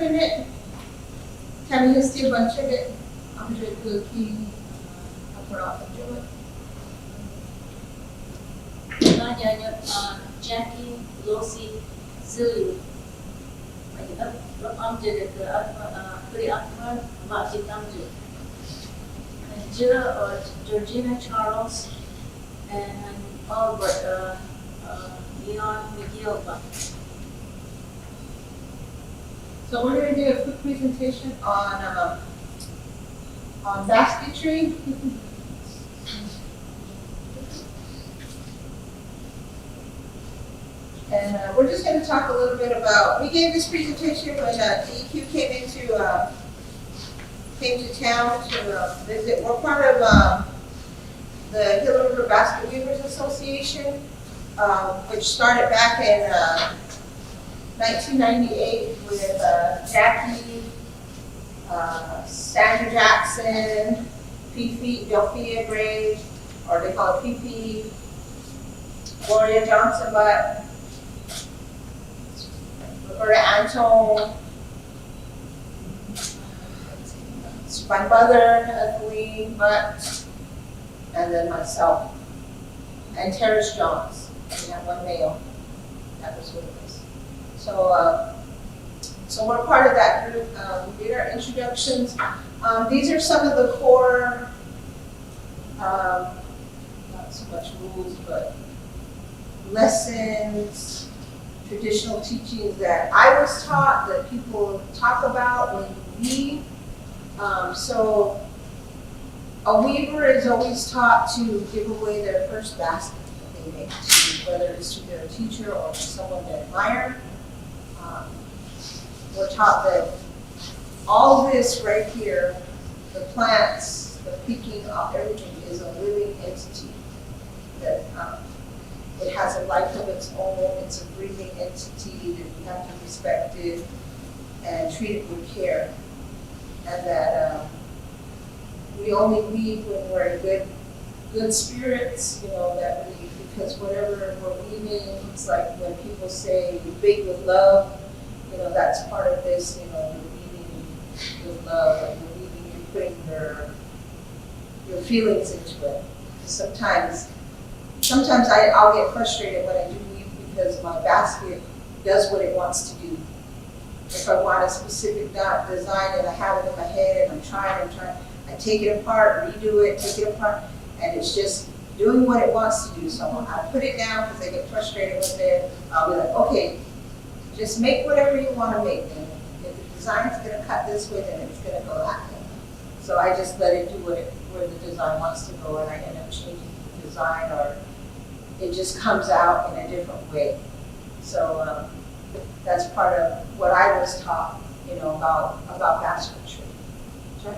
in it. Tammy Hista, a bunch of it. I'm just looking. I'll put off and do it. Jackie, Lucy, Zilllioux. Ông chỉ được three Akimel, mà chỉ tam chữ. Georgina Charles and Albert Leon Miguel. So we're going to do a quick presentation on basketry. And we're just going to talk a little bit about, we gave this presentation when DEQ came to town to visit. We're part of the Gila River Basket Weavers Association, which started back in 1998 with Jackie, Sandra Jackson, Fifi, Delphia Gray, or they call it Fifi, Gloria Johnson Butt, Roberta Antone, my mother, Kathleen Butt, and then myself, and Terrace Johns. We had one male that was with us. So we're part of that group. We did our introductions. These are some of the core, not so much rules, but lessons, traditional teachings that I was taught, that people talk about when you weave. So a weaver is always taught to give away their first basket that they make, whether it's to their teacher or to someone they admire. We're taught that all this right here, the plants, the picking up, everything is a living entity. That it has a life of its own, it's a breathing entity that we have to respect it and treat it with care. And that we only weave when we're in good spirits, that because whatever we're weaving, it's like when people say you bake with love, that's part of this, you're weaving with love, and you're weaving, you're putting your feelings into it. Sometimes I'll get frustrated when I do weave because my basket does what it wants to do. If I want a specific design and I have it in my head and I'm trying, I take it apart, redo it, take it apart, and it's just doing what it wants to do. So I put it down because I get frustrated with it. I'll be like, okay, just make whatever you want to make. And if the design's going to cut this way, then it's going to go that way. So I just let it do where the design wants to go, and I end up changing the design, or it just comes out in a different way. So that's part of what I was taught, about basketry. Sure.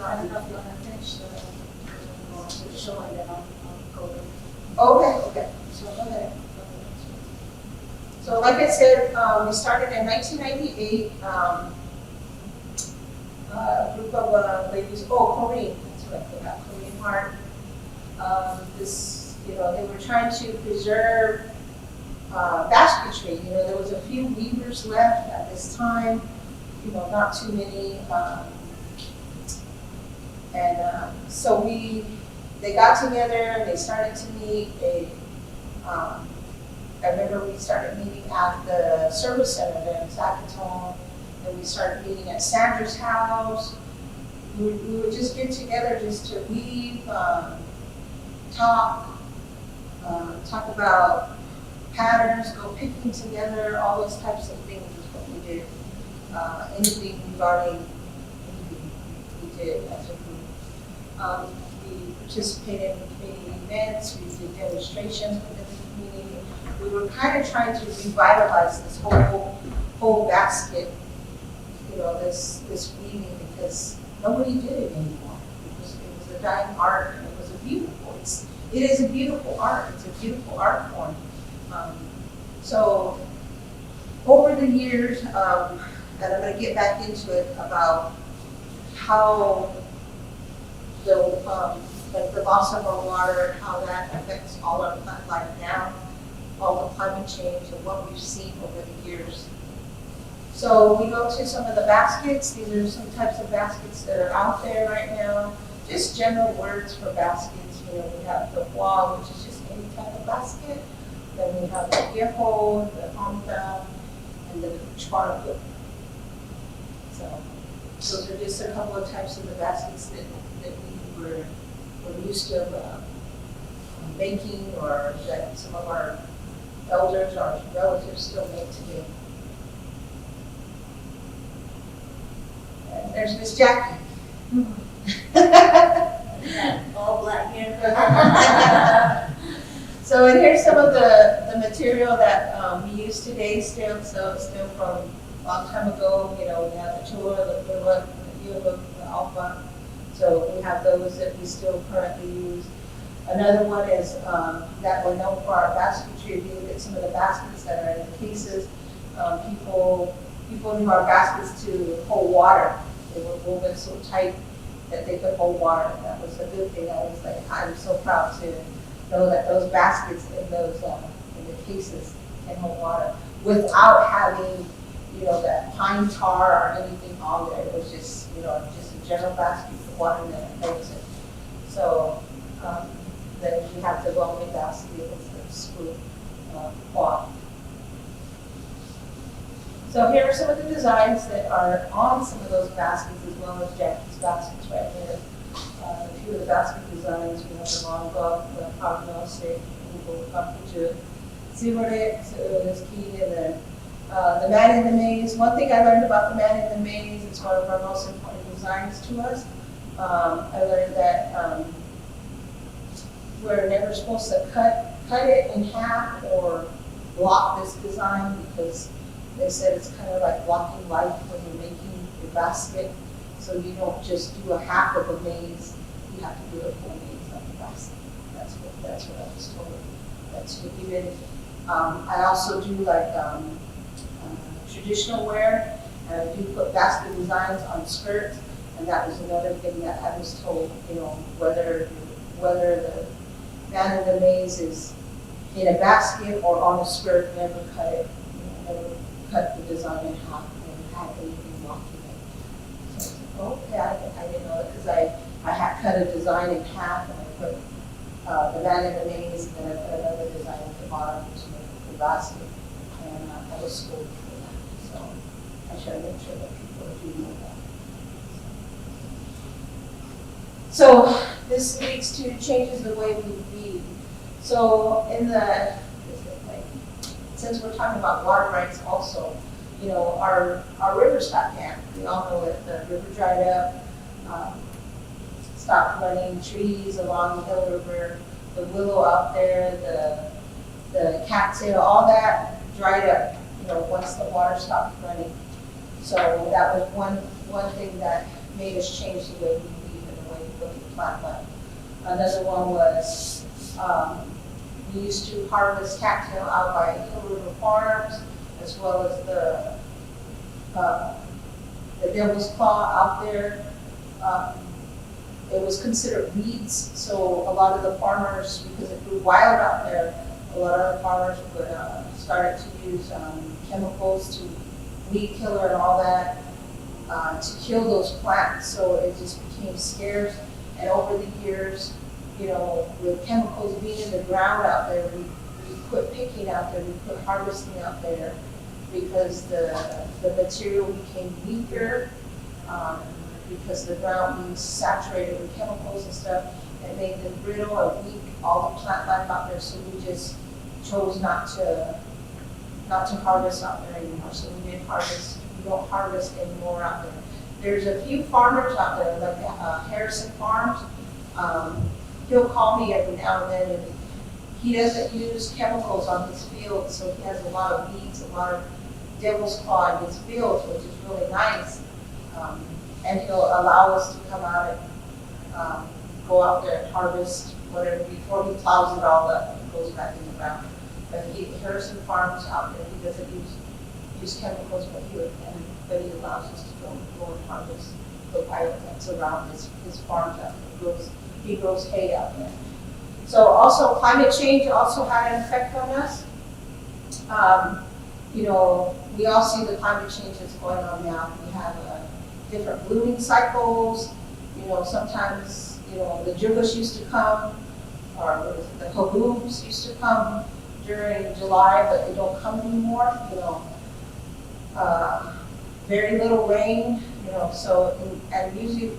I don't know if you want to finish the show and then I'll go over. Okay. So go ahead. So like I said, we started in 1998. A group of ladies, Corinne, that's what I forgot, Corinne Hart. They were trying to preserve basketry. There was a few weavers left at this time, not too many. So they got together and they started to meet. I remember we started meeting at the service center there in Zacatone, and we started meeting at Sandra's house. We would just get together just to weave, talk about patterns, go picking together, all those types of things is what we did. Anything regarding we did as a group. We participated in community events, we did demonstrations within the community. We were kind of trying to revitalize this whole basket, this weaving, because nobody did it anymore. It was a dying art, and it was a beautiful. It is a beautiful art. It's a beautiful art form. So over the years, and I'm going to get back into it about how like the loss of our water, how that affects all our plant life now, all the climate change and what we've seen over the years. So we go to some of the baskets. These are some types of baskets that are out there right now. Just general words for baskets. You know, we have the bois, which is just any type of basket. Then we have the viejo, the honda, and the chuarco. So those are just a couple of types of the baskets that we were used to making, or that some of our elders or relatives still make today. And there's Miss Jackie. All black hair. So, and here's some of the material that we use today still. So still from a long time ago. You know, we have the chua, the pula, the yuba, the alpha. So we have those that we still currently use. Another one is that we're known for our basketry. If you look at some of the baskets that are in the cases, people knew our baskets to hold water. They were woven so tight that they could hold water. That was a good thing. I'm so proud to know that those baskets in the cases can hold water without having, you know, that pine tar or anything on there. It was just, you know, just a general basket with water in it and holds it. So then we have the well-made basket with the screw cloth. So here are some of the designs that are on some of those baskets, as well as Jackie's baskets right here. A few of the basket designs, we have the long glove, the prognostic, the Zilllioux is key, and then the man in the maze. One thing I learned about the man in the maze, it's one of our most important designs to us. I learned that we're never supposed to cut it in half or block this design, because they said it's kind of like blocking life when you're making your basket. So you don't just do a half of a maze, you have to do a full maze on the basket. That's what I was told. That's what even. I also do like traditional wear, and I do put basket designs on skirts, and that was another thing that I was told. You know, whether the man in the maze is in a basket or on a skirt, never cut it. You know, never cut the design in half and have anything blocking it. So I was like, okay, I didn't know that, because I had cut a design in half, and I put the man in the maze, and then I put another design at the bottom to make the basket, and I was scolded for that. So I try to make sure that people do know that. So this leads to changes the way we read. So since we're talking about water rights also, you know, our rivers got dammed. We all know that the river dried up, stopped running, trees along the Hill River, the willow out there, the cattail, all that dried up, you know, once the water stopped running. So that was one thing that made us change the way we read and the way we look at plant life. Another one was we used to harvest cattail out by Hill River Farms, as well as the devil's claw out there. It was considered weeds, so a lot of the farmers, because it grew wild out there, a lot of the farmers would started to use chemicals to weed killer and all that to kill those plants. So it just became scarce, and over the years, you know, with chemicals being in the ground out there, we quit picking out there, we quit harvesting out there, because the material became weaker, because the ground being saturated with chemicals and stuff, and made them brittle or weak, all the plant life out there. So we just chose not to harvest out there anymore. So we don't harvest anymore out there. There's a few farmers out there, like Harrison Farms. He'll call me every now and then, and he doesn't use chemicals on his field, so he has a lot of weeds, a lot of devil's claw in his fields, which is really nice. And he'll allow us to come out and go out there and harvest whatever before he plows it all up and goes back in the ground. But Harrison Farms out there, he doesn't use chemicals, but he allows us to go and harvest. the violet that's around his farm out there. He grows hay out there. So also climate change also had an effect on us. You know, we all see the climate change that's going on now. We have different blooming cycles. You know, sometimes, you know, the Zilllioux used to come, or the Haboobs used to come during July, but they don't come anymore. You know, very little rain. You know, so and usually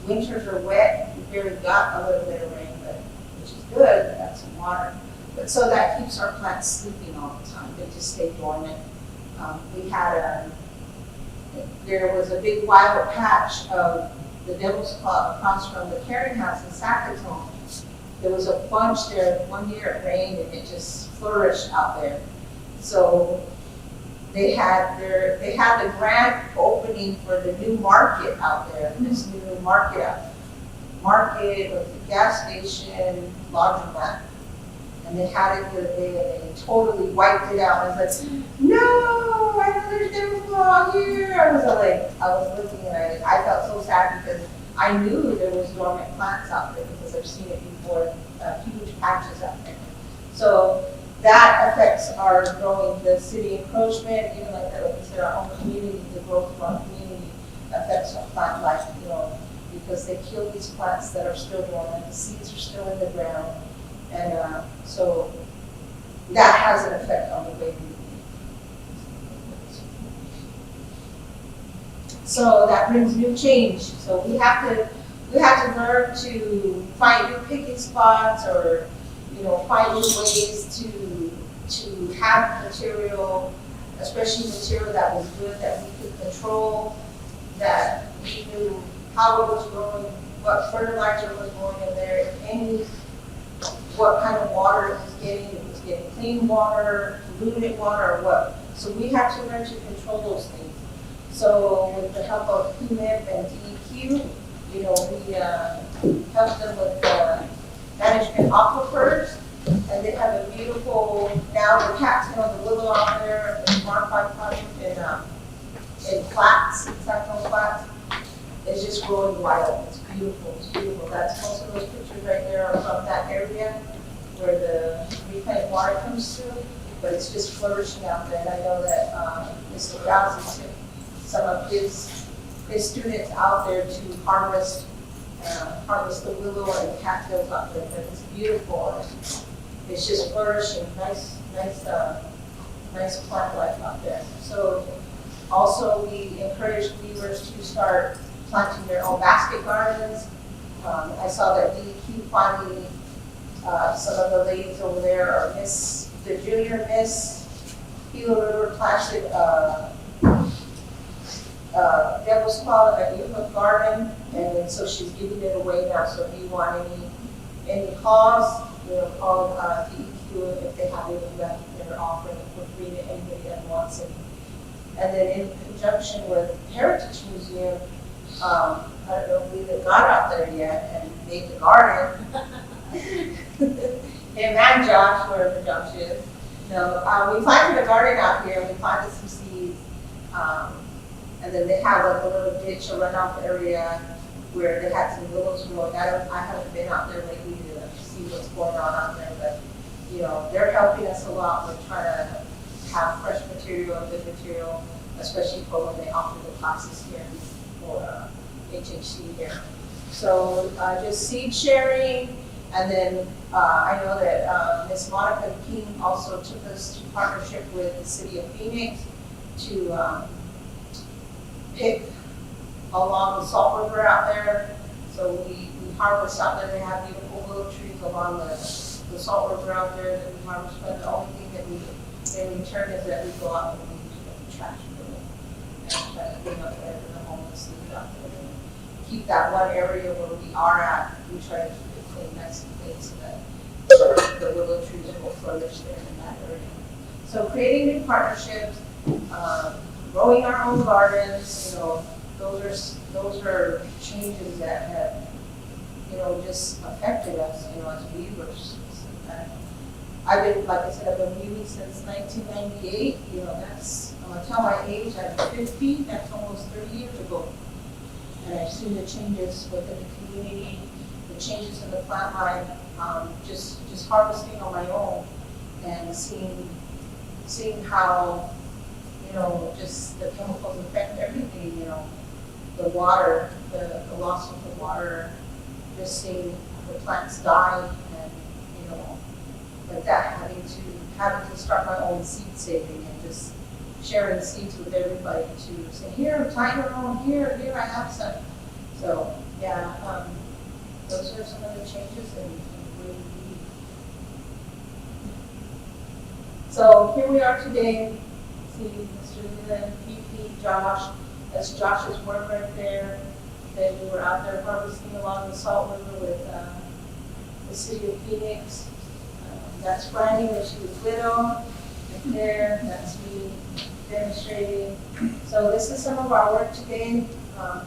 winters are wet. We barely got a little bit of rain, but which is good. We got some water. But so that keeps our plants sleeping all the time. They just stay dormant. There was a big wild patch of the devil's claw across from the carrying house in Sackatoon. There was a bunch there. One year it rained and it just flourished out there. So they had the grand opening for the new market out there. This new market with the gas station, laundromat. And they had it the other day and they totally wiped it out. I was like, no, I know there's devil's claw here. I was looking at it. I felt so sad because I knew there was dormant plants out there because I've seen it before, huge patches out there. So that affects our growing, the city encroachment, even like I said, our own community, the growth of our community affects our plant life, you know, because they kill these plants that are still dormant, the seeds are still in the ground. And so that has an effect on the way we eat. So that brings new change. So we have to learn to find new picking spots, or you know, find new ways to have material, especially material that was good, that we could control, that we knew how it was growing, what fertilizer was going in there, if what kind of water it was getting clean water, polluted water, or what. So we have to learn to control those things. So with the help of PMIP and DEQ, you know, we help them with management aquifers, and they have a beautiful, now the cats on the willow out there, the Mark 5 project in flats, Sackatoon flats. It's just growing wild. It's beautiful. It's beautiful. That's most of those pictures right there are from that area where the reclaimed water comes through, but it's just flourishing out there. And I know that Mr. Rousey took some of his students out there to harvest the willow and cattails out there. But it's beautiful. It's just flourishing. Nice plant life out there. So also we encourage weavers to start planting their own basket gardens. I saw that DEQ finally, some of the ladies over there are the junior Miss Gila River planted devil's claw at Yucca Garden, and so she's giving it away now. So if you want any claws, you know, call DEQ if they have any left. They're offering it for free to anybody that wants it. And then in conjunction with Heritage Museum, I don't know if we even got out there yet and made the garden. Him and Josh, wherever Josh is. No, we planted a garden out here. We planted some seeds, and then they have like a little ditch, a runoff area where they had some willows growing. I haven't been out there lately to see what's going on out there, but you know, they're helping us a lot. We're trying to have fresh material and good material, especially for when they offer the classes here for HHC here. So just seed sharing, and then I know that Ms. Monica King also took us to partnership with the City of Phoenix to pick along the Salt River out there. So we harvest out there. They have beautiful willow trees along the Salt River out there that we harvest. But the only thing that we in return is that we go out and we pick up the trash and try to clean up whatever the homeless leave out there. And keep that one area where we are at. We try to keep it clean, nice and clean, so that the willow trees will flourish there in that area. So creating new partnerships, growing our own gardens, you know, those are changes that have, you know, just affected us, you know, as weavers. I've been, like I said, I've been weaving since 1998. You know, that's, I'm gonna tell my age, I'm 50, that's almost 30 years ago. and I've seen the changes within the community, the changes in the plant life, just harvesting on my own and seeing how, just the chemicals affect everything, the water, the loss of the water, just seeing the plants die and, like that, having to start my own seed saving and just sharing seeds with everybody to say, here, plant your own, here, I have some. So, yeah, those are some of the changes and where we need. So here we are today. See Mr. Leland, PP, Josh. That's Josh's work right there. Then we were out there harvesting along the Salt River with the city of Phoenix. That's Brandy when she was little. Right there, that's me demonstrating. So this is some of our work today.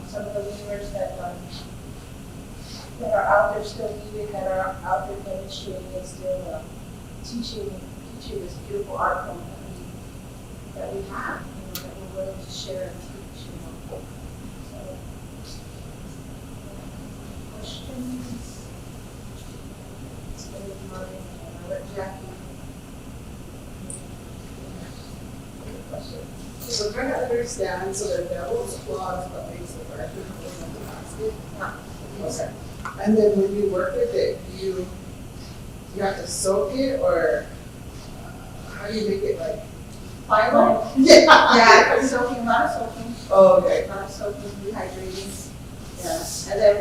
Some of the leaders that are out there still leading, that are out there demonstrating and still teaching this beautiful art form that we have, that we're willing to share and teach. So, questions? I'll let Jackie. So we're trying to understand, so the devil's claw is what makes it work in the basket? Okay. And then when you work with it, you have to soak it, or how do you make it like? Pliable? Yeah. Yeah, soaking, a lot of soaking. Oh, okay. A lot of soaking, dehydrating. Yeah. And then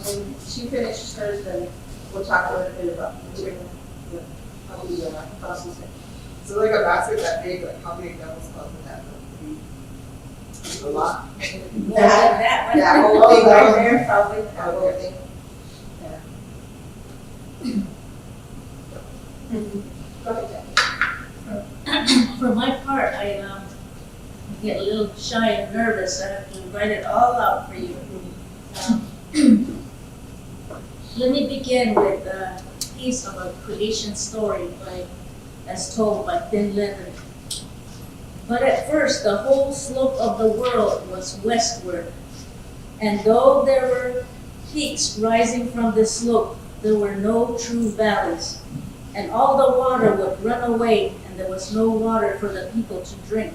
when she finishes hers, then we'll talk a little bit about how we process it. So like a basket that big, like how many devil's claws would that be? A lot. That whole thing right there, probably, that whole thing. Yeah. Go ahead, Jackie. For my part, I get a little shy and nervous. I have to write it all out for you. Let me begin with a piece of a creation story as told by Thin Leather. But at first, the whole slope of the world was westward, and though there were peaks rising from the slope, there were no true valleys, and all the water would run away, and there was no water for the people to drink.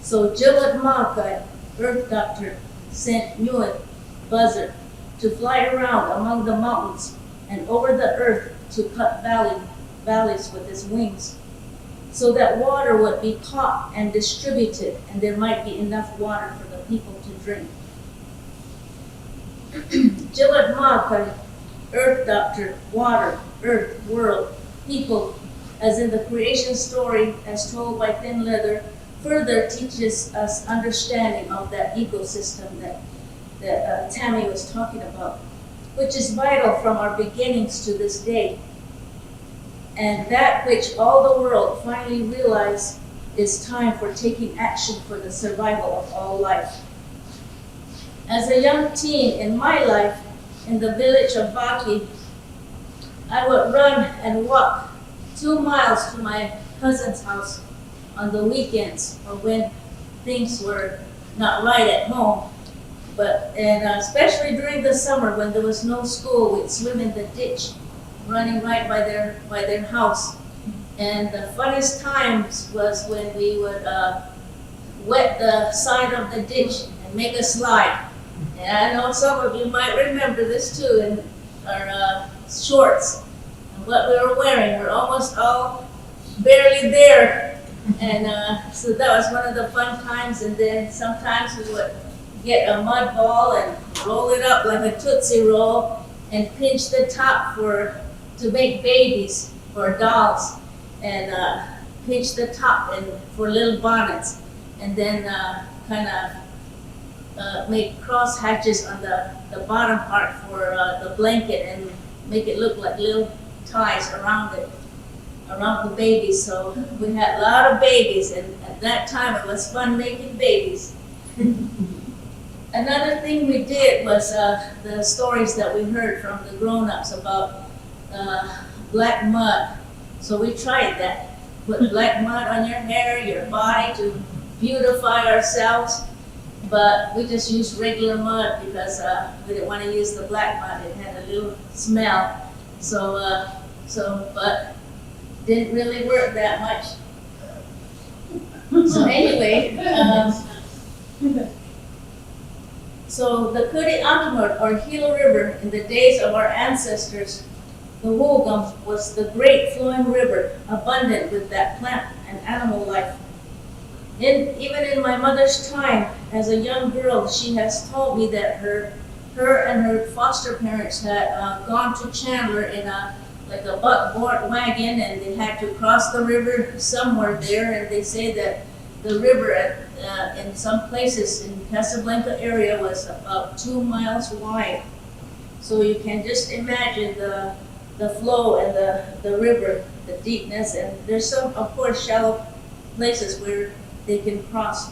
So Zilllioux, Earth Doctor, sent Newt, Buzzard, to fly around among the mountains and over the earth to cut valleys with his wings, so that water would be caught and distributed, and there might be enough water for the people to drink. Zilllioux, Earth Doctor, water, earth, world, people, as in the creation story as told by Thin Leather, further teaches us understanding of that ecosystem that Tammy was talking about, which is vital from our beginnings to this day, and that which all the world finally realized is time for taking action for the survival of all life. As a young teen in my life, in the village of Vaki, I would run and walk 2 miles to my cousin's house on the weekends or when things were not right at home. And especially during the summer when there was no school, we'd swim in the ditch, running right by their house. And the funniest times was when we would wet the side of the ditch and make a slide. And I know some of you might remember this too in our shorts. And what we were wearing, we're almost all barely there. And so that was one of the fun times. And then sometimes we would get a mud ball and roll it up like a Tootsie Roll and pinch the top to make babies or dolls, and pinch the top for little bonnets, and then make cross hatches on the bottom part for the blanket and make it look like little ties around the babies. So we had a lot of babies, and at that time it was fun making babies. Another thing we did was the stories that we heard from the grown-ups about black mud. So we tried that. Put black mud on your hair, your body to beautify ourselves. but we just used regular mud because we didn't want to use the black mud. It had a little smell. But didn't really work that much. So anyway, so the Akimel or Gila River in the days of our ancestors, the O'otham, was the great flowing river, abundant with that plant and animal life. Even in my mother's time, as a young girl, she has told me that her and her foster parents had gone to Chandler in a buckboard wagon, and they had to cross the river somewhere there, and they say that the river in some places in Casablanca area was about 2 miles wide. So you can just imagine the flow and the river, the deepness, and there's some, of course, shallow places where they can cross.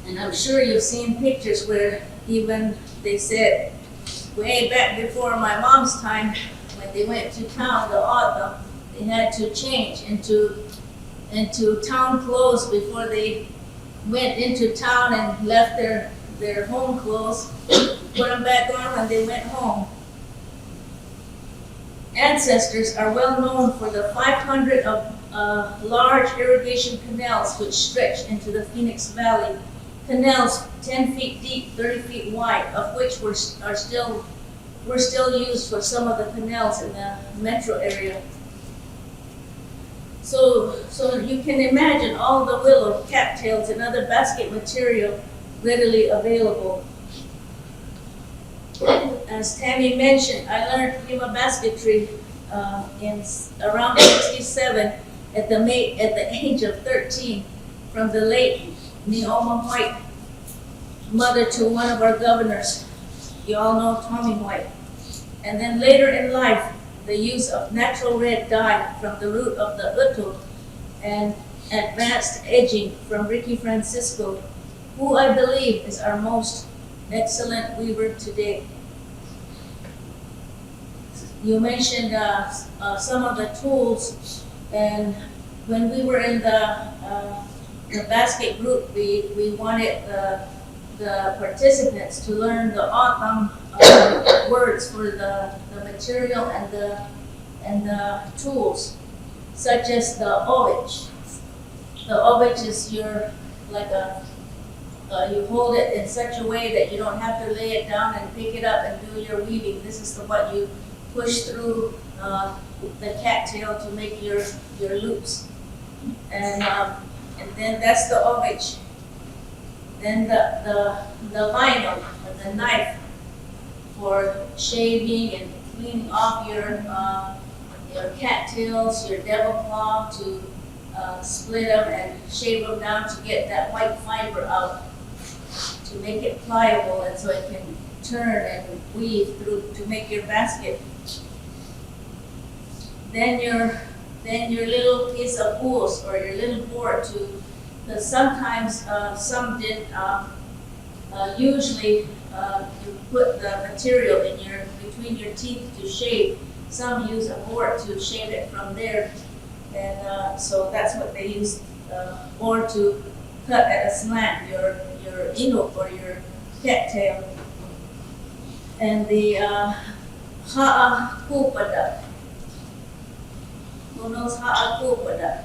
And I'm sure you've seen pictures where even they said, way back before my mom's time, when they went to town, the O'otham, they had to change into town clothes before they went into town and left their home clothes, put them back on when they went home. Ancestors are well known for the 500 of large irrigation canals which stretch into the Phoenix Valley. Canals 10 feet deep, 30 feet wide, of which were still used for some of the canals in the metro area. So you can imagine all the willow, cattails, and other basket material readily available. As Tammy mentioned, I learned prima basketry in around '67 at the age of 13 from the late Neoma White, mother to one of our governors. You all know Tammy White. And then later in life, the use of natural red dye from the root of the uto and advanced edging from Ricky Francisco, who I believe is our most excellent weaver today. You mentioned some of the tools, and when we were in the basket group, we wanted the participants to learn the O'otham words for the material and the tools, such as the ovich. The ovich is you hold it in such a way that you don't have to lay it down and pick it up and do your weaving. This is what you push through the cattail to make your loops. And then that's the ovich. Then the vinyl, or the knife, for shaving and cleaning off your cattails, your devil claw, to split them and shave them down to get that white fiber out, to make it pliable and so it can turn and weave through to make your basket. Then your little piece of wool or your little board because sometimes some did, usually you put the material between your teeth to shave. Some use a board to shave it from there, and so that's what they use, or to cut at a slant your inuk or your cattail. And the ha'akupada. Who knows ha'akupada?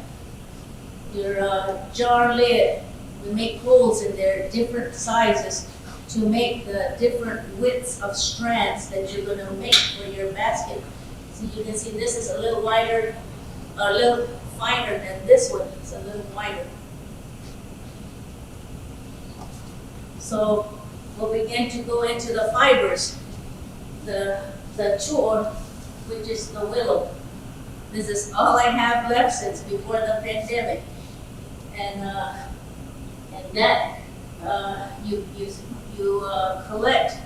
Your jar lid. We make holes in there, different sizes, to make the different widths of strands that you're going to make for your basket. So you can see this is a little wider, a little finer than this one. It's a little wider. So we'll begin to go into the fibers. The chor, which is the willow. This is all I have left since before the pandemic, and that you collect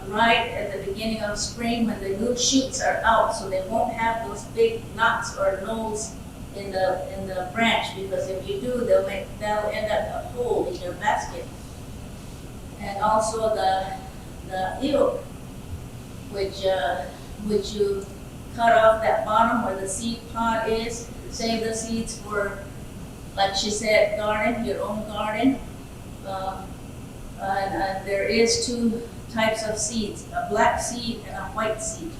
right at the beginning of spring when the new shoots are out, so they won't have those big knots or knolls in the branch, because if you do, that'll end up a hole in your basket. And also the ear, which you cut off that bottom where the seed pod is, save the seeds for like she said, garden, your own garden. And there is two types of seeds, a black seed and a white seed.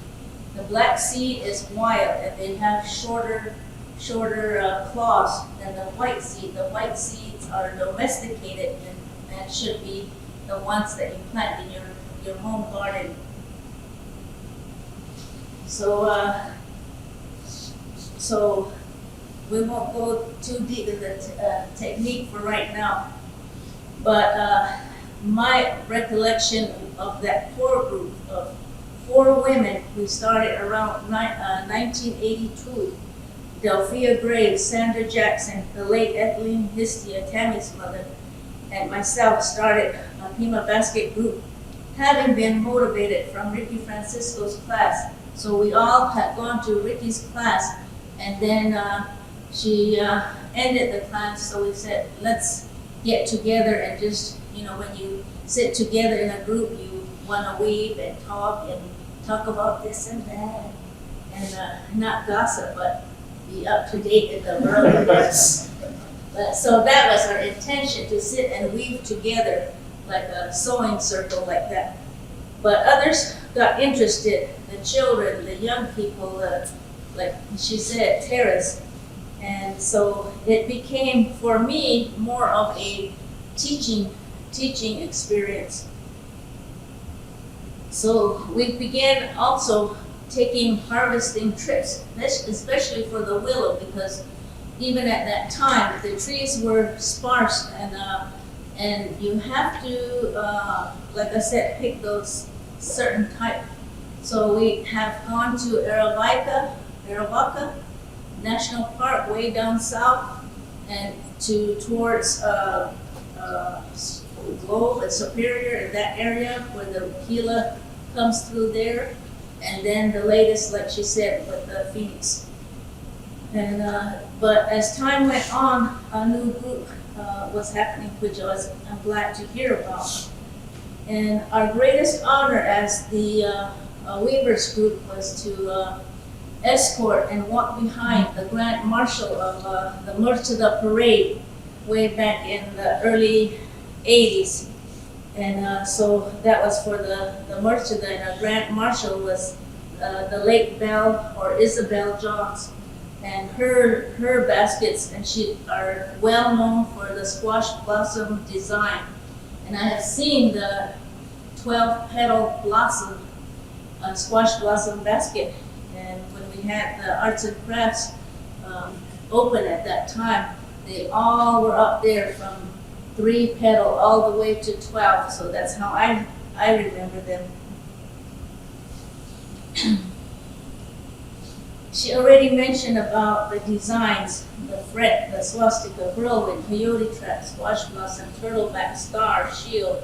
The black seed is wild and they have shorter claws than the white seed. The white seeds are domesticated and should be the ones that you plant in your home garden. So we won't go too deep in the technique for right now, but my recollection of that core group of 4 women who started around 1982, Delphia Graves, Sandra Jackson, the late Ethelene Hista, Tammy's mother, and myself started a Pima Basket group, having been motivated from Ricky Francisco's class. So we all had gone to Ricky's class, and then she ended the class, so we said, let's get together and just, when you sit together in a group, you want to weave and talk about this and that, and not gossip, but be up to date in the world. So that was our intention, to sit and weave together like a sewing circle like that. But others got interested, the children, the young people, like she said, terrace. And so it became, for me, more of a teaching experience. So we began also taking harvesting trips, especially for the willow, because even at that time, the trees were sparse, and you have to, like I said, pick those certain type. So we have gone to Aravaca National Park way down south, and towards Globe and Superior, in that area where the Gila comes through there, and then the latest, like she said, with the Phoenix. And but as time went on, a new group was happening, which I'm glad to hear about. And our greatest honor as the Weavers group was to escort and walk behind the Grand Marshal of the March to the Parade way back in the early 80s. And so that was for the March to the Grand Marshal was the late Belle, or Isabel Johns. And her baskets, and she are well known for the squash blossom design. And I have seen the 12-petal blossom, squash blossom basket. And when we had the arts and crafts open at that time, they all were up there from 3-petal all the way to 12. So that's how I remember them. She already mentioned about the designs, the fret, the swastika, whirlwind, coyote trap, squash blossom, turtleback, star, shield.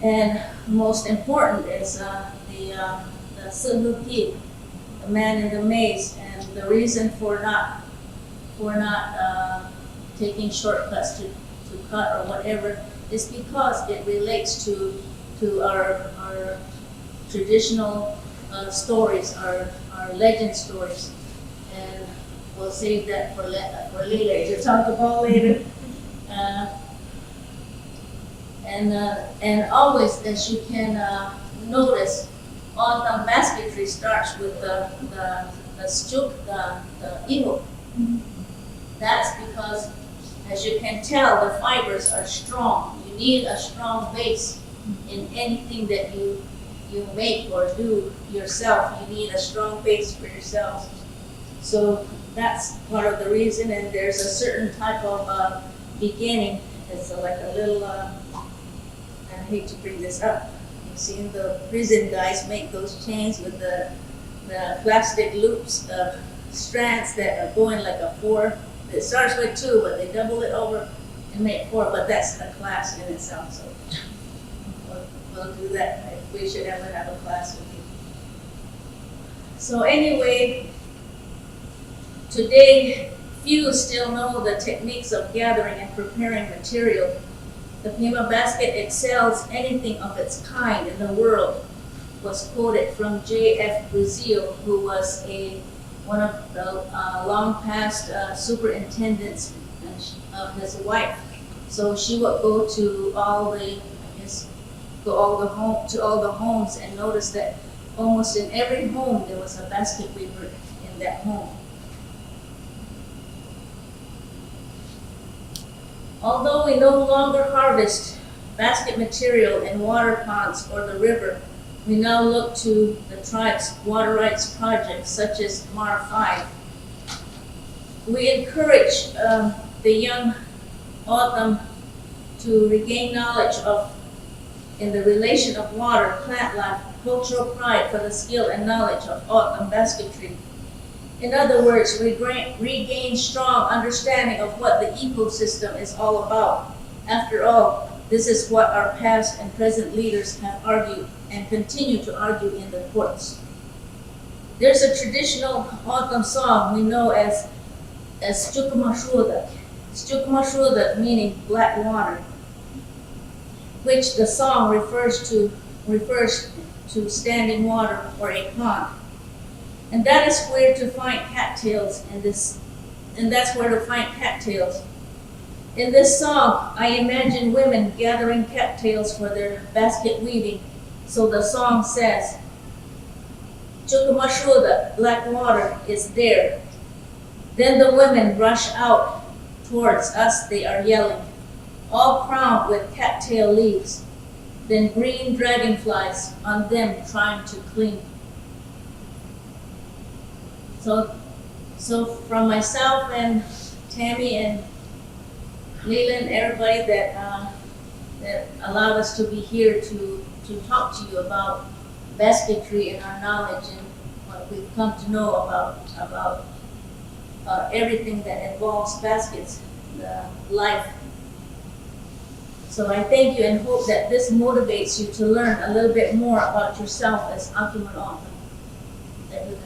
And most important is the Zilllioux, the man in the maze. And the reason for not taking shortcuts to cut or whatever is because it relates to our traditional stories, our legend stories, and we'll save that for later to talk about later. And always, as you can notice, O'otham basketry starts with the stuk, the iho. That's because, as you can tell, the fibers are strong. You need a strong base in anything that you make or do yourself. You need a strong base for yourself. So that's part of the reason, and there's a certain type of beginning. It's like a little, I hate to bring this up. You've seen the prison guys make those chains with the plastic loops, strands that are going like a 4. It starts with 2, but they double it over and make 4, but that's a class in itself. So we'll do that. We should ever have a class with you. So anyway, today few still know the techniques of gathering and preparing material. The Pima basket excels anything of its kind in the world, was quoted from J.F. Brazil, who was one of the long past superintendents and of his wife. So she would go to all the homes and notice that almost in every home there was a basket weaver in that home. Although we no longer harvest basket material in water ponds or the river, we now look to the tribe's water rights projects such as MAR 5. We encourage the young O'otham to regain knowledge in the relation of water, plant life, cultural pride for the skill and knowledge of O'otham basketry. In other words, we regain strong understanding of what the ecosystem is all about. After all, this is what our past and present leaders have argued and continue to argue in the courts. There's a traditional O'otham song we know as Zilllioux, meaning black water, which the song refers to standing water or a pond. And that is where to find cattails that's where to find cattails. In this song, I imagine women gathering cattails for their basket weaving. So the song says, Zilllioux, black water is there. Then the women rush out towards us, they are yelling, all crowned with cattail leaves, then green dragonflies on them trying to cling. So from myself and Tammy and Leland, everybody that allowed us to be here to talk to you about basketry and our knowledge and what we've come to know about everything that involves baskets, life. So I thank you and hope that this motivates you to learn a little bit more about yourself as Akimel O'otham. Thank you.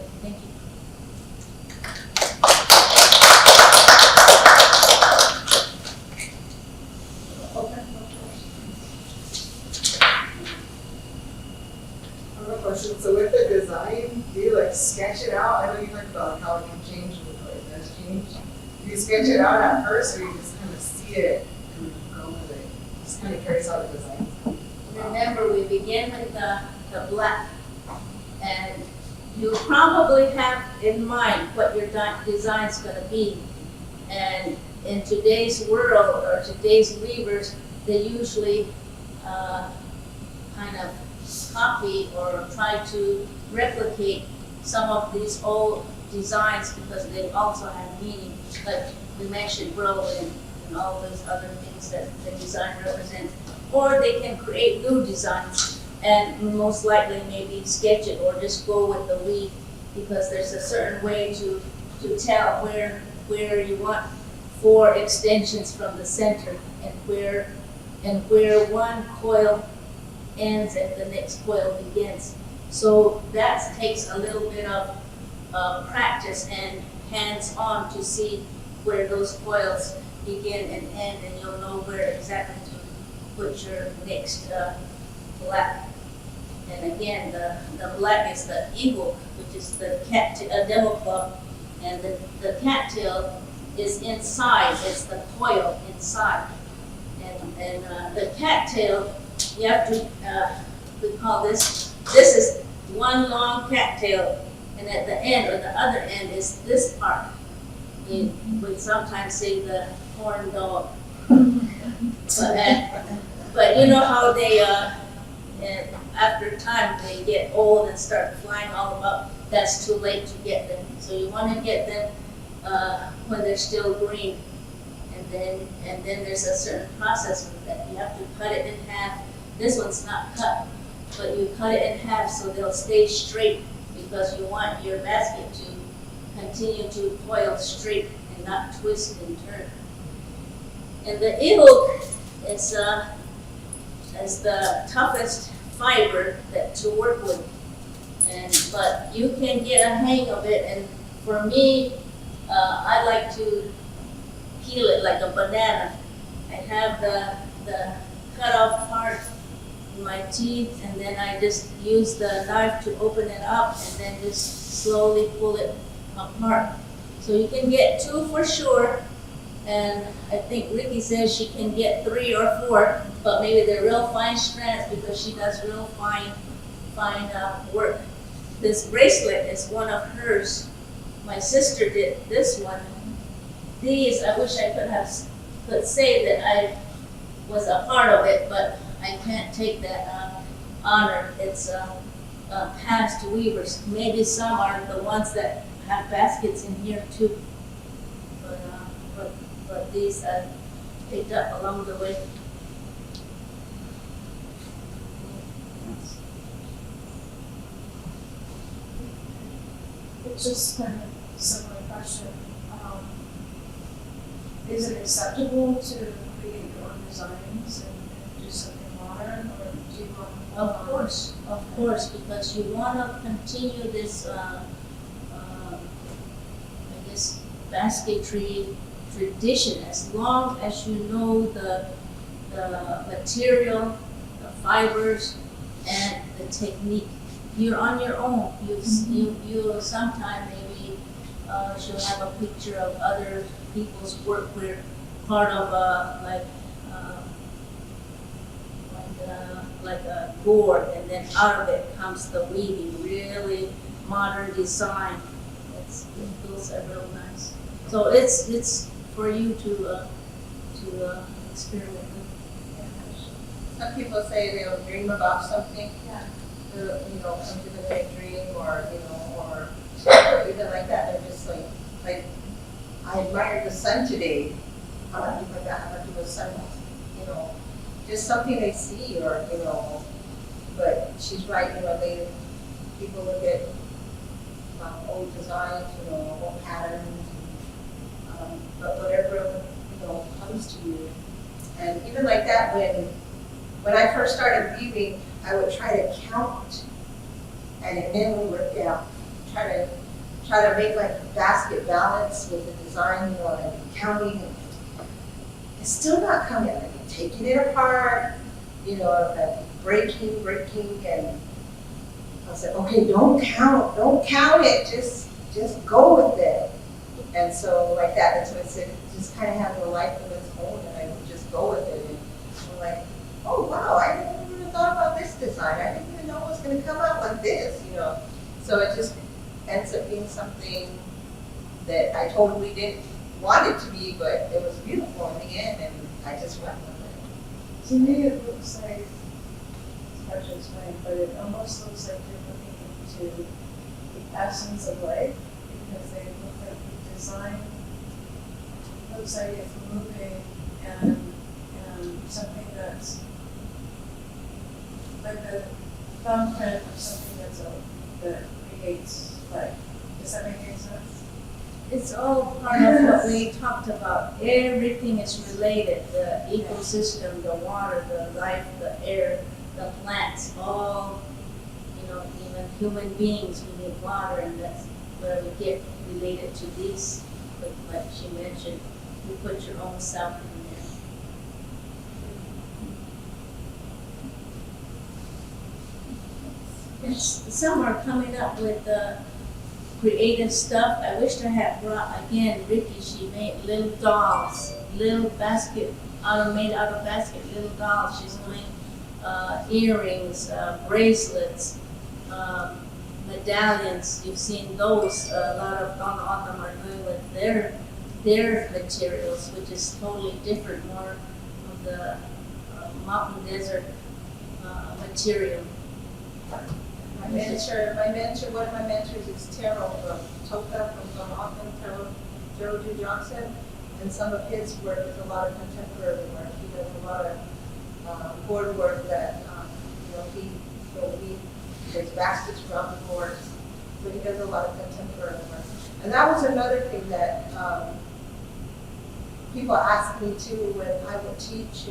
So with the design, do you like sketch it out? I know you talked about how it can change and it does change. Do you sketch it out at first, or you just kind of see it and go with it? Just kind of carries out the design. Remember, we begin with the black, and you probably have in mind what your design is going to be. And in today's world, or today's weavers, they usually kind of copy or try to replicate some of these old designs because they also have meaning, like we mentioned grow and all those other things that the design represents. Or they can create new designs and most likely maybe sketch it or just go with the weave, because there's a certain way to tell where you want 4 extensions from the center and where one coil ends and the next coil begins. So that takes a little bit of practice and hands-on to see where those coils begin and end, and you'll know where exactly to put your next black. And again, the black is the eagle, which is the demo club, and the cattail is inside. It's the coil inside, and the cattail, you have to, we call this is one long cattail, and at the end, or the other end, is this part. We sometimes say the horn dog. But you know how they, after time, they get old and start flying all about. That's too late to get them. So you want to get them when they're still green. And then there's a certain process with that. You have to cut it in half. This one's not cut, but you cut it in half so they'll stay straight, because you want your basket to continue to coil straight and not twist and turn. And the eagle is the toughest fiber to work with, but you can get a hang of it. And for me, I like to peel it like a banana. I have the cut off part in my teeth, and then I just use the knife to open it up and then just slowly pull it apart. So you can get 2 for sure, And I think Ricky says she can get 3 or 4, but maybe they're real fine strands because she does real fine work. This bracelet is one of hers. My sister did this one. These, I wish I could say that I was a part of it, but I can't take that honor. It's past weavers. Maybe some are the ones that have baskets in here too. But these I picked up along the way. It's just kind of a similar question. Is it acceptable to create your own designs and do something modern, or do you want? Of course, because you want to continue this, I guess, basketry tradition as long as you know the material, the fibers, and the technique. You're on your own. You sometime maybe she'll have a picture of other people's work where part of like a board, and then out of it comes the weaving, really modern design. Those are real nice. So it's for you to experiment with. Some people say they'll dream about something. Yeah. Come to them in a dream, or even like that. They're just like I admired the sun today. How about people like that? How about people with sun? Just something they see, But she's right. People look at old designs, old patterns, but whatever comes to you. And even like that, when I first started weaving, I would try to count, and then we work out. Try to make like a basket balance with the design, and counting. It's still not coming. I keep taking it apart, breaking, and I said, okay, don't count it, just go with it. And so like that's what I said, just kind of having a life of its own, and I would just go with it. And I'm like, oh wow, I didn't even thought about this design. I didn't even know it was going to come out like this, So it just ends up being something that I totally didn't want it to be, but it was beautiful in the end, and I just went with it. To me, it looks like, it's hard to explain, but it almost looks like you're looking into the essence of life, because they look like the design looks like it's moving, and something that's like the thumbprint of something that creates life. Does that make any sense? It's all part of what we talked about. Everything is related. The ecosystem, the water, the life, the air, the plants, all, even human beings, we need water, and that's where we get related to these. But like she mentioned, you put your own self in there. And some are coming up with creative stuff. I wish I had brought, again, Ricky, she made little dolls, little basket, made out of basket, little dolls. She's doing earrings, bracelets, medallions. You've seen those. A lot of them are doing with their materials, which is totally different, more of the mountain desert material. One of my mentors is Terrell from Toka from Don Terrell Johnson, and some of his work is a lot of contemporary work. He does a lot of board work that he there's baskets around the boards, so he does a lot of contemporary work. And that was another thing that people asked me too when I would teach,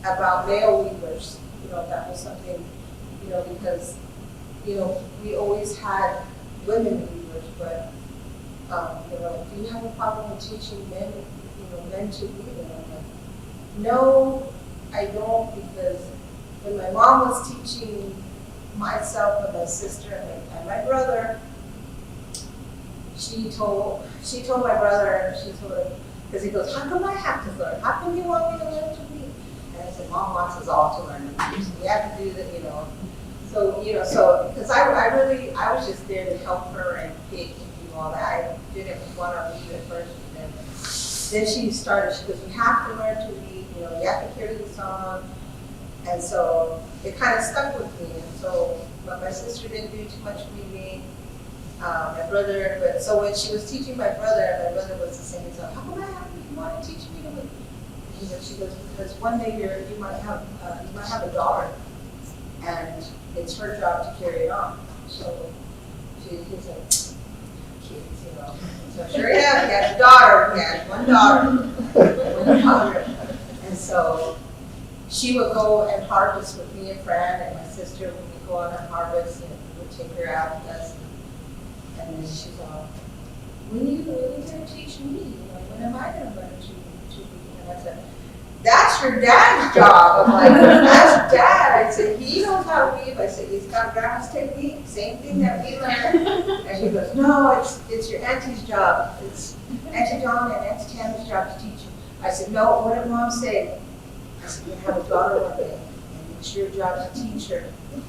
about male weavers. That was something, because, we always had women weavers, but, do you have a problem with teaching men to weave? And I'm like, no, I don't, because when my mom was teaching myself and my sister and my brother, she told my brother, and she told him, because he goes, how come I have to learn? How come you want me to learn to read? And I said, Mom wants us all to learn to read. We have to do that, you know. So, because I was just there to help her and pick and do all that. I didn't want to read at first, but then she started, she goes, you have to learn to read, you have to carry the song. And so it kind of stuck with me. And so, but my sister didn't do too much reading. My brother, but so when she was teaching my brother was the same. So how come you want to teach me to read? She goes, because one day you might have a daughter, and it's her job to carry it on. So he's like, kids, So sure enough, he has a daughter. He has one daughter. And so she would go and harvest with me and Fran and my sister. When we go on and harvest, and we would take her out with us. And then she's all, when are you going to teach me? When am I going to learn to read? And I said, that's your dad's job. I'm like, that's dad. I said, he knows how to weave. I said, he's got grandma's technique, same thing that we learned. And she goes, no, it's your auntie's job. It's Auntie Dawn and Auntie Tammy's job to teach you. I said, no, what did Mom say? I said, you have a daughter one day, and it's your job to teach her.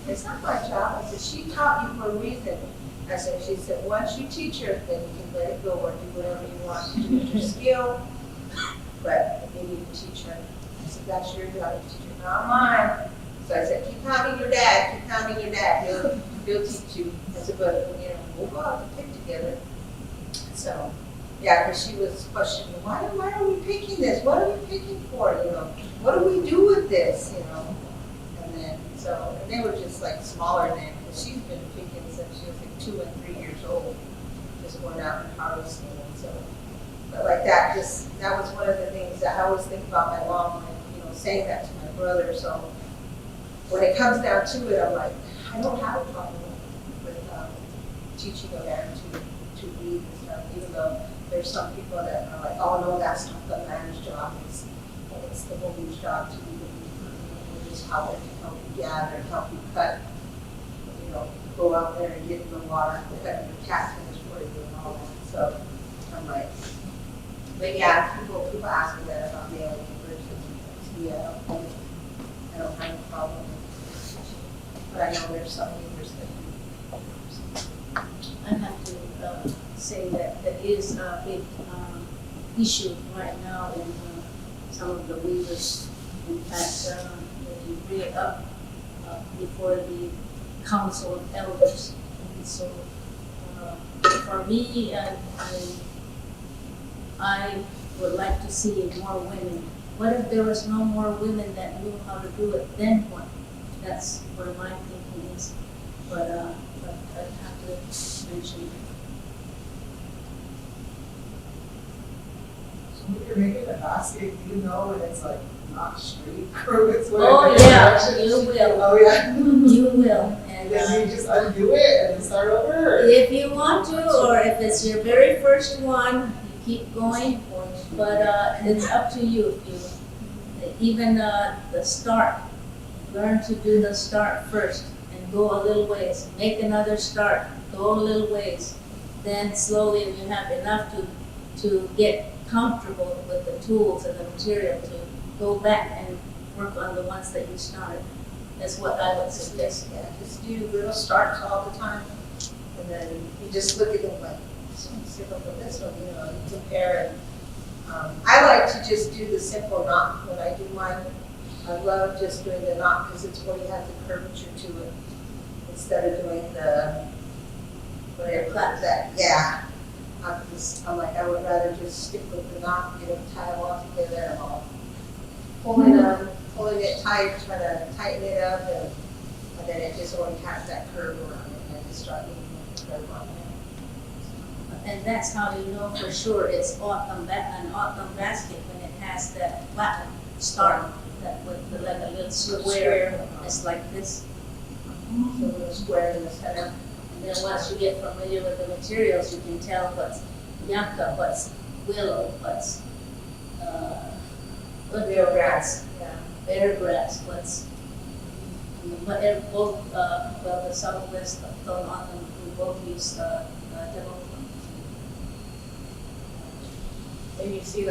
It's not my job. I said, she taught you for a reason. I said, she said, once you teach her, then you can let it go or do whatever you want to do with your skill. But you need to teach her. I said, that's your job to teach her, not mine. So I said, keep pounding your dad, he'll teach you. I said, but we'll go out to pick together. So yeah, because she was questioning, why are we picking this? What are we picking for? What do we do with this? And then and they were just like smaller then, because she's been picking since she was like 2 and 3 years old, just going out and harvesting. And so, but like that was one of the things that I always think about my mom, and saying that to my brother. So when it comes down to it, I'm like, I don't have a problem with teaching a man to read and stuff, even though there's some people that are like, oh no, that's not the man's job. It's the woman's job to read. We're just help you gather, help you cut. Go out there and get in the water, cut your cat finish for you and all that. So I'm like, but yeah, people ask me that about male versus yeah, I don't have a problem with it. But I know there's some leaders that do. I have to say that there is a big issue right now in some of the weavers. In fact, they bring it up before the Council of Elders. And so for me, I would like to see more women. What if there was no more women that knew how to do it? Then what? That's where my thinking is. But I have to mention it. So when you're making a basket, when it's like not straight or it's Oh yeah, you will. Oh yeah. You will. And then you just undo it and start over? if you want to, or if it's your very first one, you keep going. But it's up to you. Even the start, learn to do the start first and go a little ways. Make another start, go a little ways. Then slowly when you have enough to get comfortable with the tools and the material to go back and work on the ones that you started. That's what I would suggest. Yeah, just do little starts all the time. And then you just look at them like, this one's different from this one, you compare. And I like to just do the simple knot when I do mine. I love just doing the knot because it's where you have the curvature to it instead of doing the whatever that. Yeah, I'm like, I would rather just stick with the knot, tie them all together, and I'm all pulling it tight, trying to tighten it up, and then it just already has that curve around it, and I just start getting the curve on it. And that's how you know for sure it's an autumn basket when it has that flat start, that with like a little square. It's like this. So a little square in the center. And then once you get familiar with the materials, you can tell what's yucca, what's willow, what's Bear grass. Yeah. bear grass, what's both the Southwest autumn, we both use development. And you see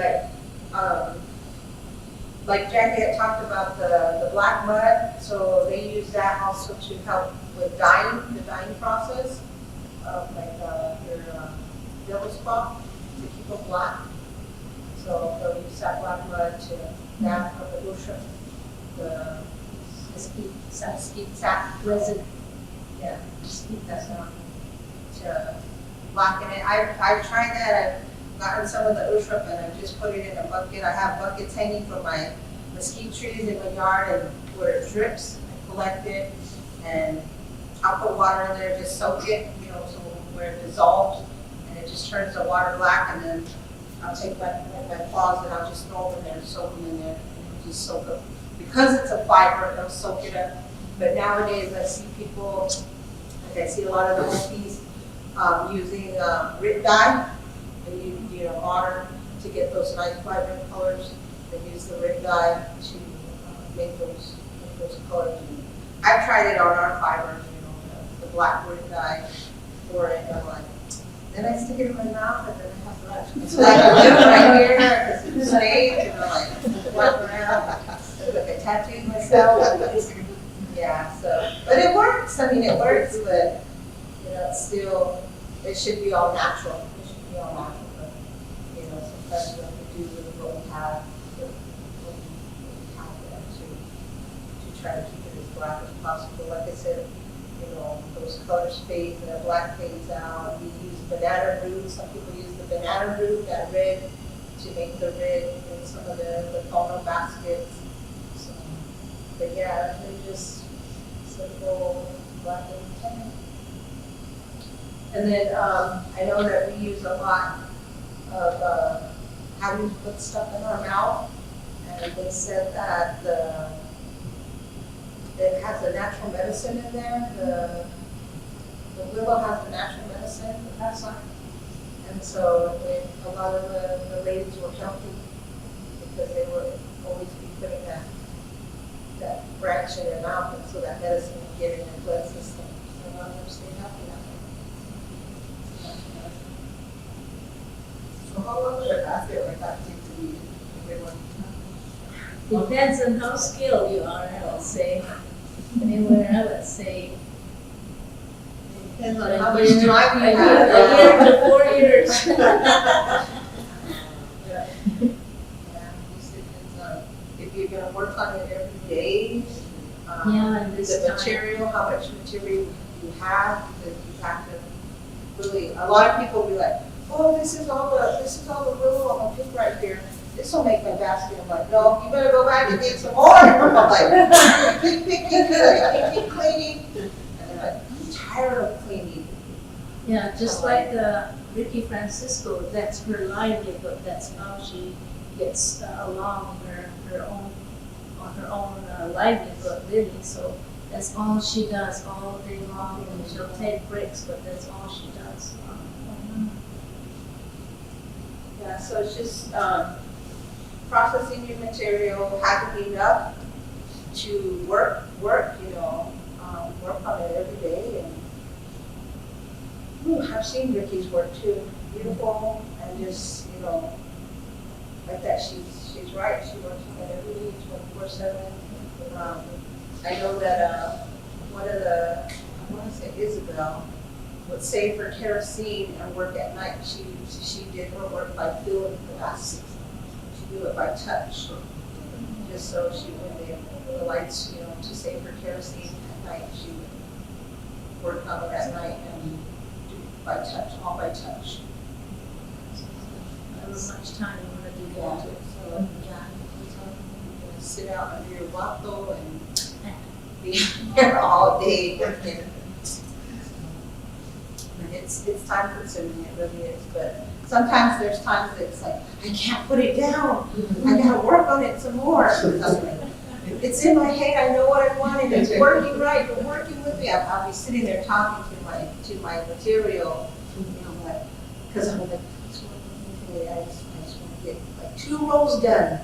like Jackie had talked about the black mud, so they use that also to help with dyeing, the dyeing process of your devil's claw to keep them black. So they'll use that black mud to that of the ocean, the mesquite sap resin. Yeah, mesquite that's not to blacken it. I've tried that. I've gotten some of the ushrup and I just put it in a bucket. I have buckets hanging from my mesquite trees in my yard, and where it drips, I collect it and I'll put water in there, just soak it, so where it dissolves and it just turns the water black, and then I'll take my claws and I'll just throw them in there and soak them in there and just soak them. Because it's a fiber, it'll soak it up. But nowadays I see people, like I see a lot of the hippies using grit dye. They use water to get those nice vibrant colors. They use the red dye to make those colors. And I've tried it on our fibers, the black red dye for it. And I'm like, then I stick it in my mouth and then I have lunch. So I can do it right here because it's stains, and I'm like, walk around, like I tattooed myself. Yeah, so, but it works. I mean, it works, but it's still, it should be all natural. It should be all natural. But, sometimes we have to do with what we have, to try to keep it as black as possible. Like I said, those colors fade, the black fades out. We use banana root. Some people use the banana root, that red, to make the red in some of the phono baskets. So, but yeah, they're just simple black and tan. And then I know that we use a lot of having to put stuff in our mouth, and they said that it has a natural medicine in there. The willow has a natural medicine, the pastime. And so a lot of the ladies were healthy because they would always be putting that branch in their mouth, and so that medicine would get in their blood system. So a lot of them stay healthy that way. So how long would a basket like that take to be a good one? Depends on how skilled you are, I would say. Anywhere, I would say Depends on how much time you have. a year to 4 years. Yeah, just depends on if you're gonna work on it every day. And this The time. material, how much material you have, because you have to really, a lot of people be like, oh, this is all the willow I'm gonna pick right here. This will make my basket. I'm like, no, you better go back and get some more. I'm like, keep picking, keep cleaning. And they're like, I'm tired of cleaning. Yeah, just like Ricky Francisco, that's her livelihood. That's how she gets along her own livelihood, really. So that's all she does all day long. And she'll take breaks, but that's all she does. Yeah, so it's just processing your material, having enough to work, work on it every day. And I've seen Ricky's work too, beautiful, and just, like that, she's right, she works on it every day, 24/7. I know that one of I want to say Isabel, would save her kerosene and work at night. She did her work by feeling the baskets. She do it by touch, just so she would the lights, to save her kerosene at night. She would work on it at night and do it by touch, all by touch. However much time you want to do Yeah. that. So you can sit out under your guato and be there all day working. It's time consuming, it really is, but sometimes there's times that it's like, I can't put it down, I gotta work on it some more. It's in my head, I know what I want, and it's working right, but working with me, I'll be sitting there talking to my material, because I'm like, I just want to get like 2 rows done,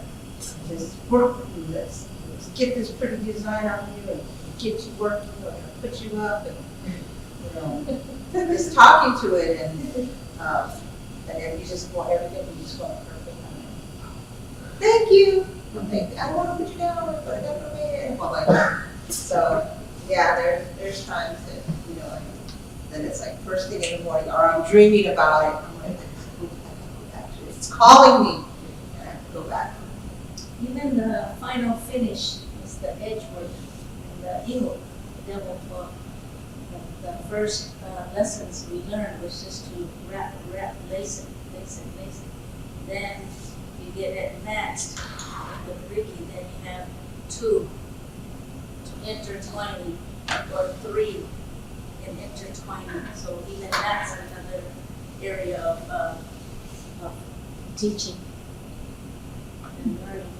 just work with me, let's get this pretty design on you and get you working, put you up, and just talking to it, and then you just want everything, you just want perfect. thank you. Thank, I don't want to put you down, but I got from here. And like that. So, yeah, there's times that, you know, like, then it's like first thing in the morning, or I'm dreaming about it. I'm like, actually, it's calling me. And I have to go back. Even the final finish is the edge work and the eagle, the devil claw. The first lessons we learned was just to wrap, lace it. Then you get advanced with Ricky, then you have two intertwining or three in intertwining. So even that's another area of teaching and learning.